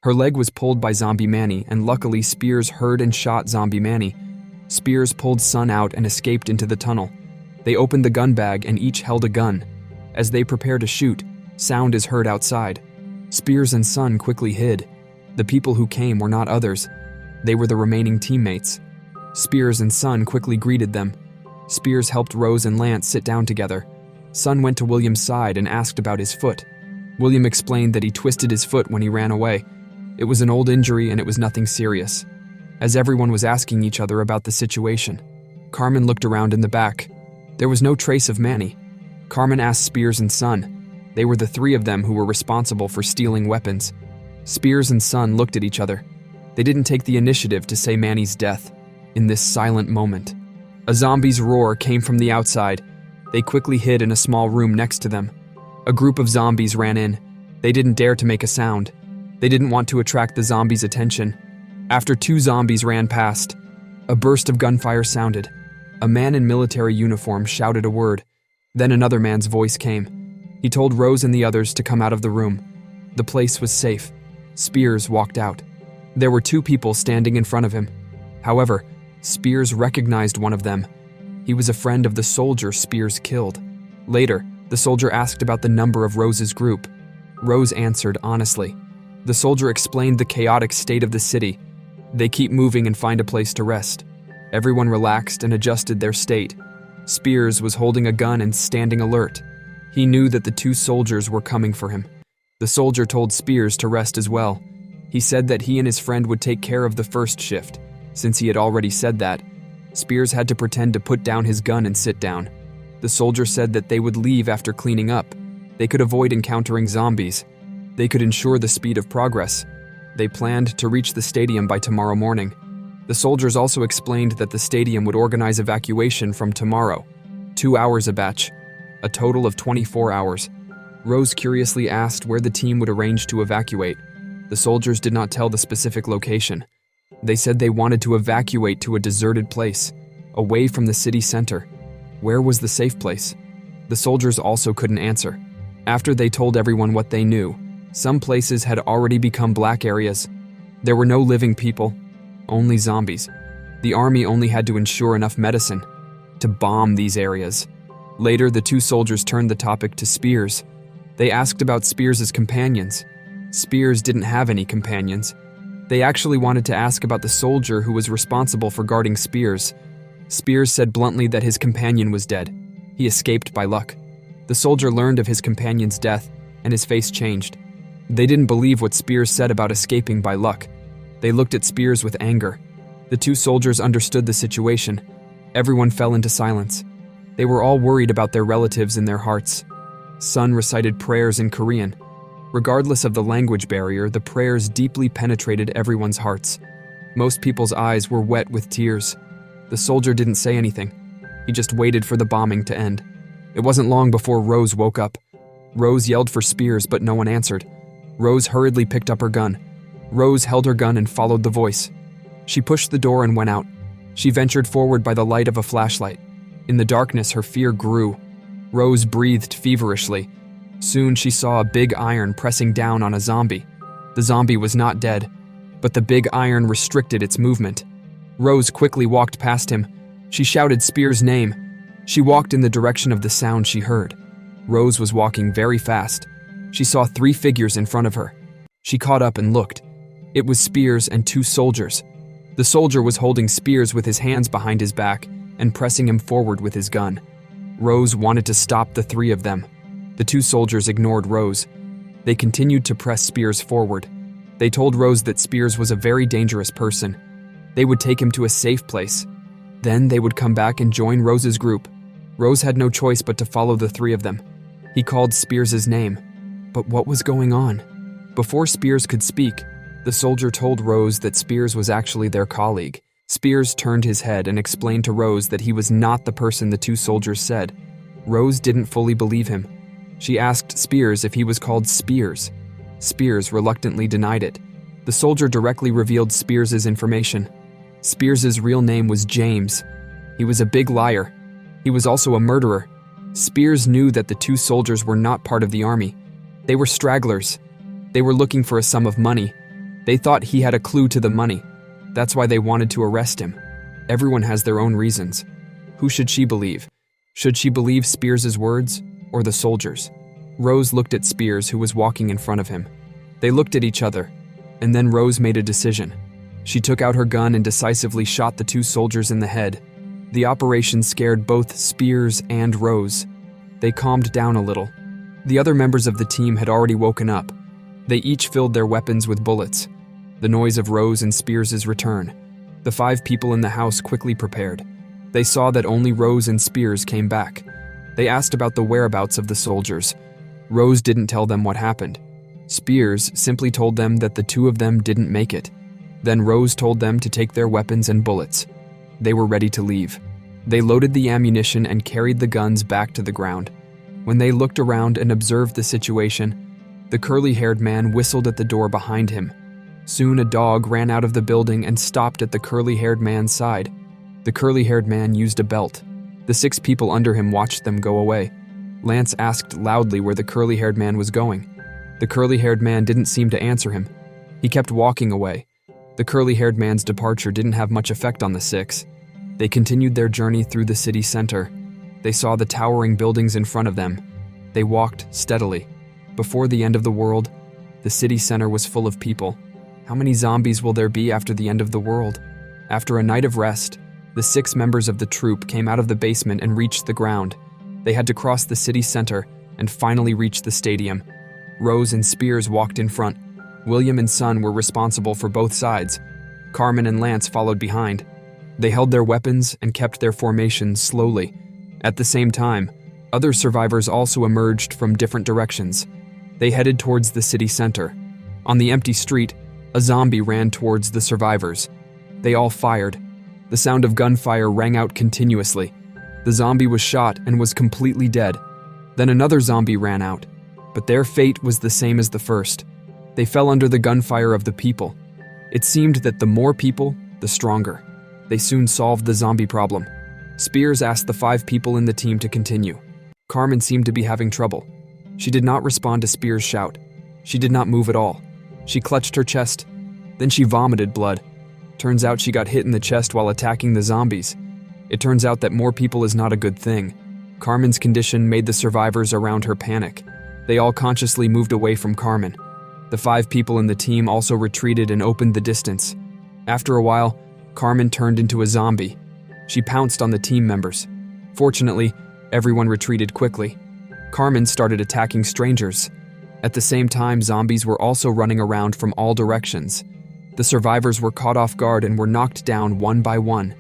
Her leg was pulled by Zombie Manny, and luckily Spears heard and shot Zombie Manny. Spears pulled Sun out and escaped into the tunnel. They opened the gun bag and each held a gun. As they prepare to shoot, sound is heard outside. Spears and Sun quickly hid. The people who came were not others. They were the remaining teammates. Spears and Sun quickly greeted them. Spears helped Rose and Lance sit down together. Sun went to William's side and asked about his foot. William explained that he twisted his foot when he ran away. It was an old injury and it was nothing serious. As everyone was asking each other about the situation, Carmen looked around in the back. There was no trace of Manny. Carmen asked Spears and Sun. They were the three of them who were responsible for stealing weapons. Spears and Sun looked at each other. They didn't take the initiative to say Manny's death. In this silent moment, a zombie's roar came from the outside. They quickly hid in a small room next to them. A group of zombies ran in. They didn't dare to make a sound. They didn't want to attract the zombies' attention. After two zombies ran past, a burst of gunfire sounded. A man in military uniform shouted a word. Then another man's voice came. He told Rose and the others to come out of the room. The place was safe. Spears walked out. There were two people standing in front of him. However, Spears recognized one of them. He was a friend of the soldier Spears killed. Later, the soldier asked about the number of Rose's group. Rose answered honestly. The soldier explained the chaotic state of the city. They keep moving and find a place to rest. Everyone relaxed and adjusted their state. Spears was holding a gun and standing alert. He knew that the two soldiers were coming for him. The soldier told Spears to rest as well. He said that he and his friend would take care of the first shift. Since he had already said that, Spears had to pretend to put down his gun and sit down. The soldier said that they would leave after cleaning up. They could avoid encountering zombies. They could ensure the speed of progress. They planned to reach the stadium by tomorrow morning. The soldiers also explained that the stadium would organize evacuation from tomorrow. 2 hours a batch. A total of 24 hours. Rose curiously asked where the team would arrange to evacuate. The soldiers did not tell the specific location. They said they wanted to evacuate to a deserted place, away from the city center. Where was the safe place? The soldiers also couldn't answer. After they told everyone what they knew, some places had already become black areas. There were no living people, only zombies. The army only had to ensure enough medicine to bomb these areas. Later, the two soldiers turned the topic to Spears. They asked about Spears' companions. Spears didn't have any companions. They actually wanted to ask about the soldier who was responsible for guarding Spears. Spears said bluntly that his companion was dead. He escaped by luck. The soldier learned of his companion's death, and his face changed. They didn't believe what Spears said about escaping by luck. They looked at Spears with anger. The two soldiers understood the situation. Everyone fell into silence. They were all worried about their relatives in their hearts. Sun recited prayers in Korean. Regardless of the language barrier, the prayers deeply penetrated everyone's hearts. Most people's eyes were wet with tears. The soldier didn't say anything. He just waited for the bombing to end. It wasn't long before Rose woke up. Rose yelled for Spears, but no one answered. Rose hurriedly picked up her gun. Rose held her gun and followed the voice. She pushed the door and went out. She ventured forward by the light of a flashlight. In the darkness, her fear grew. Rose breathed feverishly. Soon she saw a big iron pressing down on a zombie. The zombie was not dead, but the big iron restricted its movement. Rose quickly walked past him. She shouted Spears' name. She walked in the direction of the sound she heard. Rose was walking very fast. She saw 3 figures in front of her. She caught up and looked. It was Spears and 2 soldiers. The soldier was holding Spears with his hands behind his back and pressing him forward with his gun. Rose wanted to stop the 3 of them. The 2 soldiers ignored Rose. They continued to press Spears forward. They told Rose that Spears was a very dangerous person. They would take him to a safe place. Then they would come back and join Rose's group. Rose had no choice but to follow the 3 of them. He called Spears' name. But what was going on? Before Spears could speak, the soldier told Rose that Spears was actually their colleague. Spears turned his head and explained to Rose that he was not the person the 2 soldiers said. Rose didn't fully believe him. She asked Spears if he was called Spears. Spears reluctantly denied it. The soldier directly revealed Spears' information. Spears' real name was James. He was a big liar. He was also a murderer. Spears knew that the 2 soldiers were not part of the army. They were stragglers. They were looking for a sum of money. They thought he had a clue to the money. That's why they wanted to arrest him. Everyone has their own reasons. Who should she believe? Should she believe Spears' words or the soldiers? Rose looked at Spears, who was walking in front of him. They looked at each other, and then Rose made a decision. She took out her gun and decisively shot the two soldiers in the head. The operation scared both Spears and Rose. They calmed down a little. The other members of the team had already woken up. They each filled their weapons with bullets. The noise of Rose and Spears' return. The 5 people in the house quickly prepared. They saw that only Rose and Spears came back. They asked about the whereabouts of the soldiers. Rose didn't tell them what happened. Spears simply told them that the 2 of them didn't make it. Then Rose told them to take their weapons and bullets. They were ready to leave. They loaded the ammunition and carried the guns back to the ground. When they looked around and observed the situation, the curly-haired man whistled at the door behind him. Soon a dog ran out of the building and stopped at the curly-haired man's side. The curly-haired man used a belt. The 6 people under him watched them go away. Lance asked loudly where the curly-haired man was going. The curly-haired man didn't seem to answer him. He kept walking away. The curly-haired man's departure didn't have much effect on the 6. They continued their journey through the city center. They saw the towering buildings in front of them. They walked steadily. Before the end of the world, the city center was full of people. How many zombies will there be after the end of the world? After a night of rest, the 6 members of the troop came out of the basement and reached the ground. They had to cross the city center and finally reach the stadium. Rose and Spears walked in front. William and Son were responsible for both sides. Carmen and Lance followed behind. They held their weapons and kept their formation slowly. At the same time, other survivors also emerged from different directions. They headed towards the city center. On the empty street, a zombie ran towards the survivors. They all fired. The sound of gunfire rang out continuously. The zombie was shot and was completely dead. Then another zombie ran out, but their fate was the same as the first. They fell under the gunfire of the people. It seemed that the more people, the stronger. They soon solved the zombie problem. Spears asked the 5 people in the team to continue. Carmen seemed to be having trouble. She did not respond to Spears' shout. She did not move at all. She clutched her chest. Then she vomited blood. Turns out she got hit in the chest while attacking the zombies. It turns out that more people is not a good thing. Carmen's condition made the survivors around her panic. They all consciously moved away from Carmen. The 5 people in the team also retreated and opened the distance. After a while, Carmen turned into a zombie. She pounced on the team members. Fortunately, everyone retreated quickly. Carmen started attacking strangers. At the same time, zombies were also running around from all directions. The survivors were caught off guard and were knocked down one by one.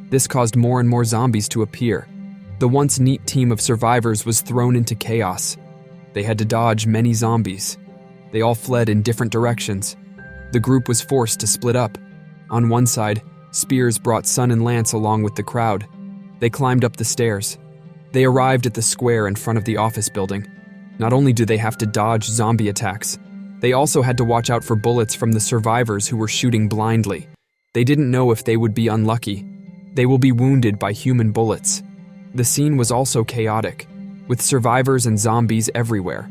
This caused more and more zombies to appear. The once neat team of survivors was thrown into chaos. They had to dodge many zombies. They all fled in different directions. The group was forced to split up. On one side, Spears brought Son and Lance along with the crowd. They climbed up the stairs. They arrived at the square in front of the office building. Not only do they have to dodge zombie attacks, they also had to watch out for bullets from the survivors who were shooting blindly. They didn't know if they would be unlucky. They will be wounded by human bullets. The scene was also chaotic, with survivors and zombies everywhere.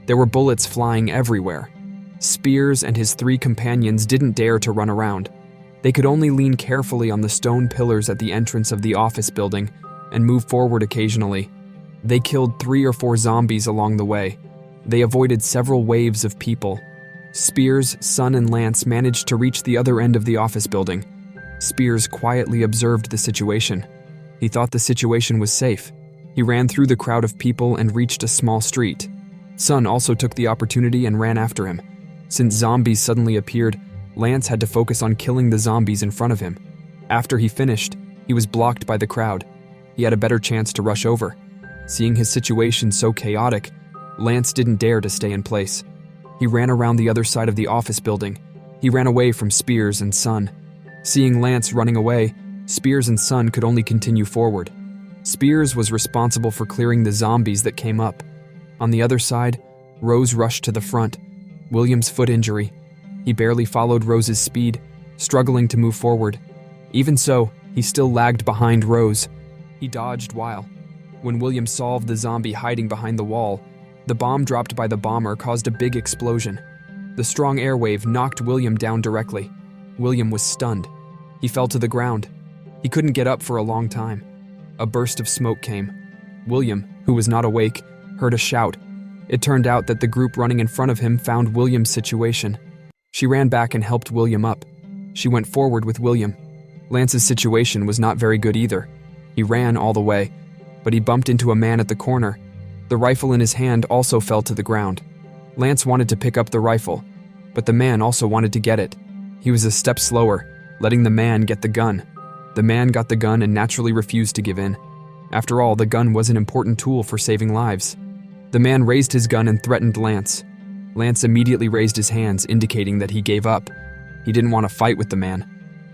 There were bullets flying everywhere. Spears and his 3 companions didn't dare to run around. They could only lean carefully on the stone pillars at the entrance of the office building and move forward occasionally. They killed 3 or 4 zombies along the way. They avoided several waves of people. Spears, Son, and Lance managed to reach the other end of the office building. Spears quietly observed the situation. He thought the situation was safe. He ran through the crowd of people and reached a small street. Son also took the opportunity and ran after him. Since zombies suddenly appeared, Lance had to focus on killing the zombies in front of him. After he finished, he was blocked by the crowd. He had a better chance to rush over. Seeing his situation so chaotic, Lance didn't dare to stay in place. He ran around the other side of the office building. He ran away from Spears and Son. Seeing Lance running away, Spears and Son could only continue forward. Spears was responsible for clearing the zombies that came up. On the other side, Rose rushed to the front. William's foot injury. He barely followed Rose's speed, struggling to move forward. Even so, he still lagged behind Rose. He dodged while. When William solved the zombie hiding behind the wall, the bomb dropped by the bomber caused a big explosion. The strong air wave knocked William down directly. William was stunned. He fell to the ground. He couldn't get up for a long time. A burst of smoke came. William, who was not awake, heard a shout. It turned out that the group running in front of him found William's situation. She ran back and helped William up. She went forward with William. Lance's situation was not very good either. He ran all the way, but he bumped into a man at the corner. The rifle in his hand also fell to the ground. Lance wanted to pick up the rifle, but the man also wanted to get it. He was a step slower, letting the man get the gun. The man got the gun and naturally refused to give in. After all, the gun was an important tool for saving lives. The man raised his gun and threatened Lance. Lance immediately raised his hands, indicating that he gave up. He didn't want to fight with the man.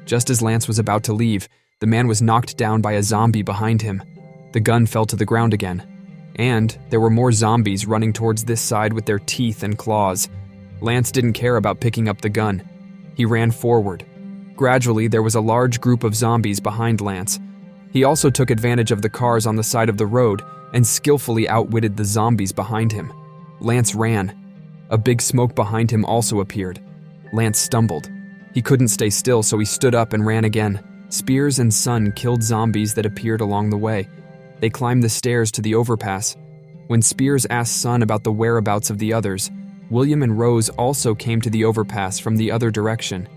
Just as Lance was about to leave, the man was knocked down by a zombie behind him. The gun fell to the ground again. And there were more zombies running towards this side with their teeth and claws. Lance didn't care about picking up the gun. He ran forward. Gradually, there was a large group of zombies behind Lance. He also took advantage of the cars on the side of the road and skillfully outwitted the zombies behind him. Lance ran. A big smoke behind him also appeared. Lance stumbled. He couldn't stay still, so he stood up and ran again. Spears and Sun killed zombies that appeared along the way. They climbed the stairs to the overpass. When Spears asked Sun about the whereabouts of the others, William and Rose also came to the overpass from the other direction.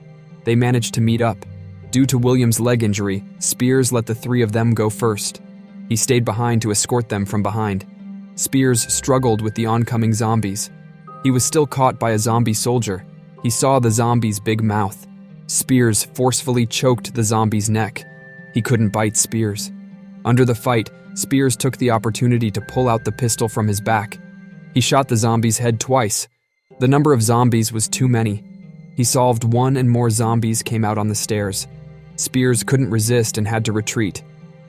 They managed to meet up. Due to William's leg injury, Spears let the three of them go first. He stayed behind to escort them from behind. Spears struggled with the oncoming zombies. He was still caught by a zombie soldier. He saw the zombie's big mouth. Spears forcefully choked the zombie's neck. He couldn't bite Spears. Under the fight, Spears took the opportunity to pull out the pistol from his back. He shot the zombie's head twice. The number of zombies was too many. He solved one and more zombies came out on the stairs. Spears couldn't resist and had to retreat.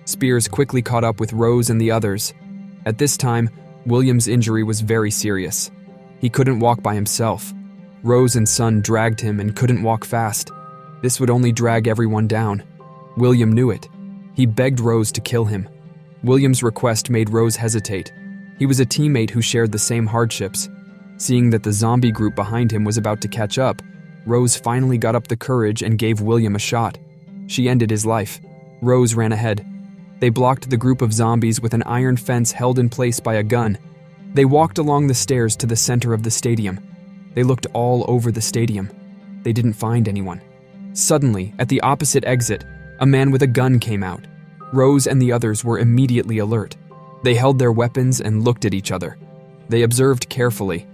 Spears quickly caught up with Rose and the others. At this time, William's injury was very serious. He couldn't walk by himself. Rose and Sun dragged him and couldn't walk fast. This would only drag everyone down. William knew it. He begged Rose to kill him. William's request made Rose hesitate. He was a teammate who shared the same hardships. Seeing that the zombie group behind him was about to catch up, Rose finally got up the courage and gave William a shot. She ended his life. Rose ran ahead. They blocked the group of zombies with an iron fence held in place by a gun. They walked along the stairs to the center of the stadium. They looked all over the stadium. They didn't find anyone. Suddenly, at the opposite exit, a man with a gun came out. Rose and the others were immediately alert. They held their weapons and looked at each other. They observed carefully.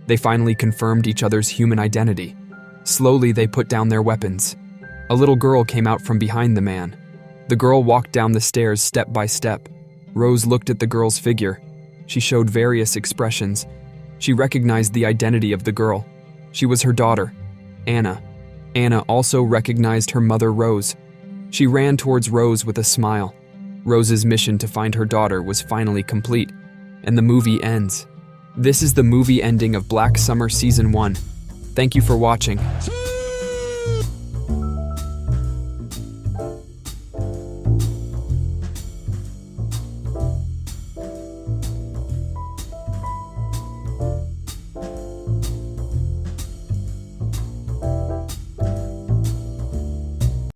They finally confirmed each other's human identity. Slowly, they put down their weapons. A little girl came out from behind the man. The girl walked down the stairs step by step. Rose looked at the girl's figure. She showed various expressions. She recognized the identity of the girl. She was her daughter, Anna. Anna also recognized her mother, Rose. She ran towards Rose with a smile. Rose's mission to find her daughter was finally complete, and the movie ends. This is the movie ending of Black Summer Season 1. Thank you for watching.